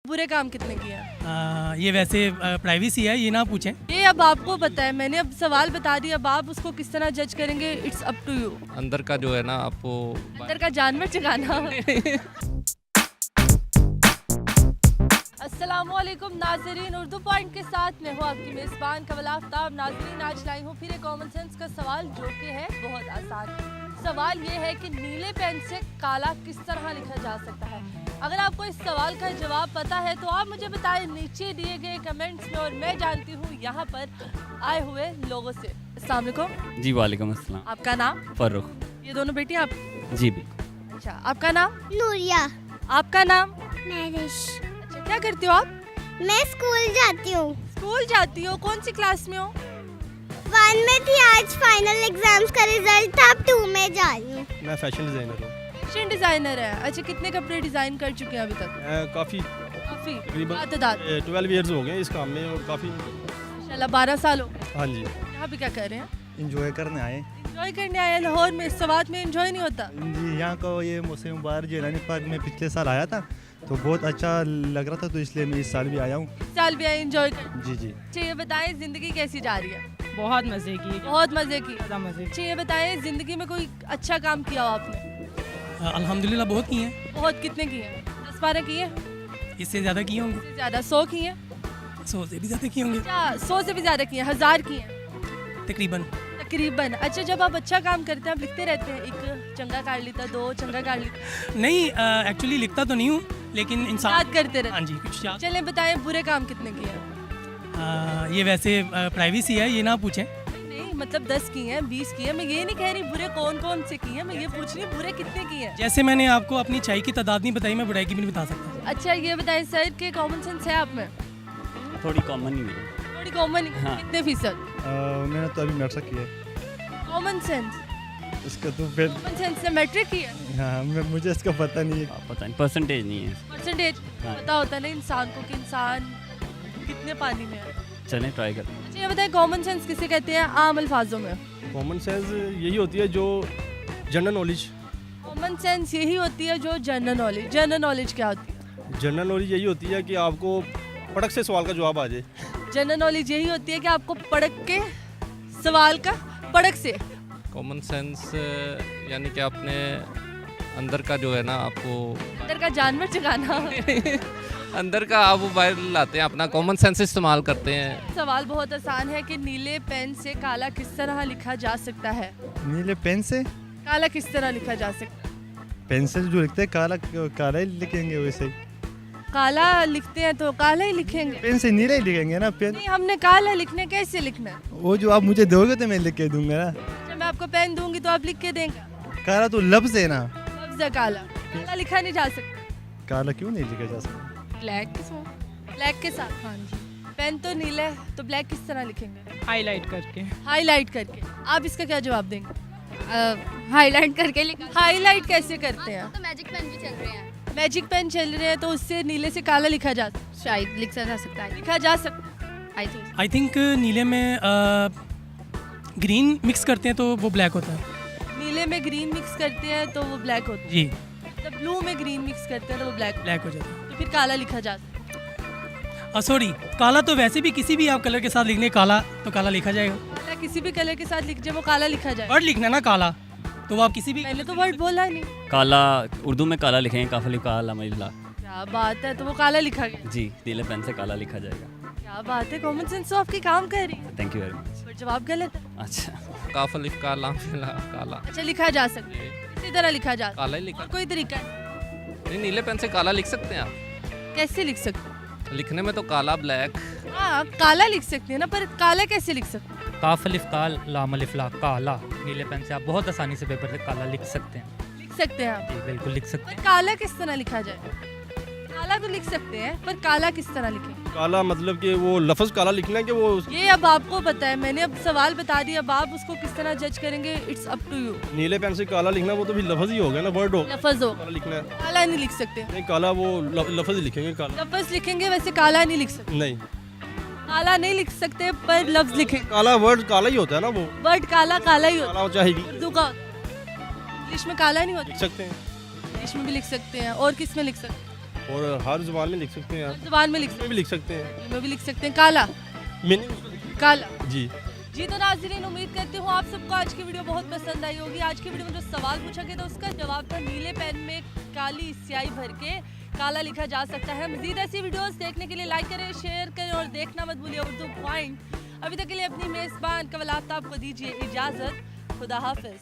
बुरे काम कितने किए हैं? ये वैसे प्राइवेसी है, ये ना पूछें। ये अब आपको पता है, मैंने अब सवाल बता दिया, अब आप उसको किस तरह जज करेंगे, इट्स अप टू यू। अंदर का जो है ना आपको अंदर का जानवर चगाना। अस्सलामुअलैकुम नाजरीन, उर्दू पॉइंट के साथ मैं हूँ आपकी मेज़बान कमल आफ्ताब। नाजरीन, आज लाई हूँ फिर एक कॉमन सेंस का सवाल जो कि है बहुत आसान। सवाल ये है कि नीले पेन से काला किस तरह लिखा जा सकता है। अगर आपको इस सवाल का जवाब पता है तो आप मुझे बताएं नीचे दिए गए कमेंट्स में, और मैं जानती हूँ यहाँ पर आए हुए लोगों से। अस्सलाम वालेकुम। जी वालेकुम अस्सलाम। आपका नाम? फर्रुख। ये दोनों बेटी आप? जी बिल्कुल। अच्छा, आपका नाम? नूरिया। आपका नाम? नरिश। अच्छा, क्या करती हो आप? मैं स्कूल जाती हूँ। स्कूल जाती हो? कौन सी क्लास में हो? 1 में थी, आज फाइनल एग्जाम्स का रिजल्ट था, अब 2 में जा रही हूँ। मैं फैशन डिज़ाइनर हूँ। फैशन डिजाइनर है। अच्छा, कितने कपड़े डिजाइन कर चुके हैं अभी तक? काफ़ी काफी। तकरीबन क्या तादाद? 12 ईयर्स हो गए इस काम में, और काफ़ी। माशाल्लाह 12 साल हो गए। हाँ जी, यहाँ पे क्या कर रहे हैं? इंजॉय करने आए एंजॉय करने आए हैं। लाहौर में सवात में एंजॉय नहीं होता? जी। यहाँ का ये मौसम मुबारक जिलानी पार्क में पिछले साल आया था तो बहुत अच्छा लग रहा था, तो इसलिए मैं इस साल भी आया हूँ। इस साल भी आए एंजॉय कर। जी जी। अच्छा, ये बताएं जिंदगी कैसी जा रही है? बहुत मज़े की, बहुत मजे की। ज़्यादा मज़े। अच्छा, ये बताएं जिंदगी में कोई अच्छा काम किया हो आपने? अल्हम्दुलिल्लाह बहुत किए हैं, बहुत। कितने किए? 10-12 किए? इससे ज़्यादा किए होंगे, इससे ज्यादा? 100 किए? 100 से भी ज़्यादा किए होंगे अच्छा, 100 से भी ज्यादा किए? 1000 किए? तकरीबन। तकरीबन। अच्छा, जब आप अच्छा काम करते हैं आप लिखते रहते हैं, एक चंगा काट लेता, 2 चंगा काट लेता, नहीं, एक्चुअली लिखता तो नहीं हूँ, लेकिन इंसान याद करते रहते? हाँ जी, कुछ याद। चलें बताएं बुरे काम कितने किए हैं? ये वैसे प्राइवेसी है, ये ना पूछें। नहीं, मतलब 10 किए हैं, 20 किए हैं, मैं ये नहीं कह रही बुरे कौन कौन से किए हैं, मैं ये पूछ रही हूँ बुरे कितने किए हैं। जैसे मैंने आपको अपनी चाय की तादाद नहीं बताई, मैं बुराई की भी नहीं बता सकता। अच्छा, ये बताएं सर के कॉमन सेंस है आप में? थोड़ी कॉमन ही मिली। थोड़ी कॉमन। हाँ। कितने फीसद मैंने तो अभी मैट्रिक किया है, कॉमन सेंस? इसका तो फिर कॉमन सेंस से मैट्रिक किया? हाँ, मुझे इसका पता नहीं है। पता नहीं, परसेंटेज नहीं है। परसेंटेज हाँ। पता होता है ना इंसान को कि इंसान कितने पानी में है। चलें ट्राई करते हैं। अच्छा, ये बताएं कॉमन सेंस किसे कहते हैं आम अल्फाजों में? कॉमन सेंस यही होती है जो जनरल नॉलेज। कॉमन सेंस यही होती है जो जनरल नॉलेज। जनरल नॉलेज क्या होती है? जनरल नॉलेज यही होती है कि आपको पटक से सवाल का जवाब आ जाए। जनरल नॉलेज यही होती है कि आपको पढ़क के सवाल का पढ़क से। कॉमन सेंस यानी कि आपने अंदर का जो है ना आपको अंदर का जानवर चगाना। अंदर का आप मोबाइल लाते हैं, अपना कॉमन सेंस इस्तेमाल करते हैं। सवाल बहुत आसान है कि नीले पेन से काला किस तरह लिखा जा सकता है? नीले पेन से काला किस तरह लिखा जा सकता है? पेंसिल जो लिखते हैं काला काला ही लिखेंगे, वैसे ही काला लिखते हैं तो काला ही लिखेंगे। पेन से नीला ही लिखेंगे ना। पेन नहीं, हमने काला लिखना है, कैसे लिखना है? वो जो आप मुझे दोगे तो मैं लिख के दूंगा ना। जब मैं आपको पेन दूंगी तो आप लिख के देंगे। काला तो लफ्ज है ना, लफ्ज़ है काला। काला लिखा नहीं जा सकता। काला क्यों नहीं लिखा जा सकता? ब्लैक के साथ? ब्लैक के साथ? हाँ जी। पेन तो नीला है तो ब्लैक किस तरह लिखेंगे? हाईलाइट करके। हाईलाइट करके। आप इसका क्या जवाब देंगे? हाईलाइट करके लिखा। हाईलाइट कैसे करते हैं? तो मैजिक पेन भी चल रहे हैं, मैजिक पेन चल रहे हैं तो उससे नीले से काला लिखा जा सकता शायद लिखा जा सकता है। लिखा जा सकता। I think. आई थिंक नीले में ग्रीन मिक्स करते हैं तो वो ब्लैक होता है। नीले में ग्रीन मिक्स करते हैं तो वो ब्लैक होता है। जी, जब ब्लू में ग्रीन मिक्स करते हैं तो वो ब्लैक, ब्लैक हो जाता है। तो फिर काला लिखा जा सकता सॉरी, काला तो वैसे भी किसी भी आप कलर के साथ लिखने काला तो काला लिखा जाएगा। है। काला किसी भी कलर के साथ लिख जब वो काला लिखा जाए। वर्ड लिखना ना काला, तो वो आप किसी भी। मैंने तो वर्ड बोला ही नहीं। काला उर्दू में काला लिखेंगे, काफिल काला महिला। क्या बात है, तो वो काला लिखा गया। जी, नीले पेन से काला लिखा जाएगा। क्या बात है, कॉमन सेंस तो आपकी काम कर रही है। Thank you very much. पर जवाब गलत है। अच्छा, काफ अलिफ का लाम फिला काला। अच्छा, लिखा जा सकता है, इसी तरह लिखा जा सकता काला ही है। लिखा। और कोई तरीका है? नहीं, नीले पेन से काला लिख सकते हैं आप। कैसे लिख सकते हैं? लिखने में तो काला ब्लैक। हाँ, काला लिख सकते हैं ना, पर काला कैसे लिख सकते हैं? काफ अलिफ काल लाम अलिफ ला काला। नीले पेन से आप बहुत आसानी से पेपर से काला लिख सकते हैं। लिख सकते हैं आप। जी बिल्कुल लिख सकते पर काला किस तरह लिखा जाए? काला तो लिख सकते हैं, पर काला किस तरह लिखें? काला मतलब कि वो लफ्ज़ काला लिखना है कि वो ये अब आपको पता है, मैंने अब सवाल बता दिया, अब आप उसको किस तरह जज करेंगे, इट्स अप टू यू। नीले पेन से काला लिखना, वो तो भी लफ्ज़ ही हो गया ना, वर्ड हो लफज हो, काला लिखना है। काला नहीं लिख सकते। नहीं, काला वो लफ्ज़ ही लिखेंगे काला। लफज लिखेंगे, वैसे काला नहीं लिख सकते। नहीं, काला नहीं लिख सकते पर लफ्ज लिखेंगे। काला वर्ड काला ही होता है ना, वो वर्ड काला काला ही होता काला हो चाहेगी है। उर्दू का होता है। इंग्लिश में काला नहीं होता। लिख सकते हैं। इंग्लिश में भी लिख सकते हैं, और किस में लिख सकते हैं? और हर जुबान में लिख सकते हैं आप, जुबान में लिख में भी लिख सकते हैं, सकते में भी लिख सकते हैं काला मैंने काला। जी जी तो नाज़रीन, उम्मीद करती हूँ आप सबको आज की वीडियो बहुत पसंद आई होगी। आज की वीडियो में जो सवाल पूछा गया था उसका जवाब था नीले पेन में काली स्याही भर के काला लिखा जा सकता है। मजीद ऐसी वीडियोस देखने के लिए लाइक करें, शेयर करें और देखना मत भूलिए उर्दू पॉइंट। अभी तक के लिए अपनी मेज़बान कवल आफ्ताब को दीजिए इजाज़त। खुदा हाफिज़।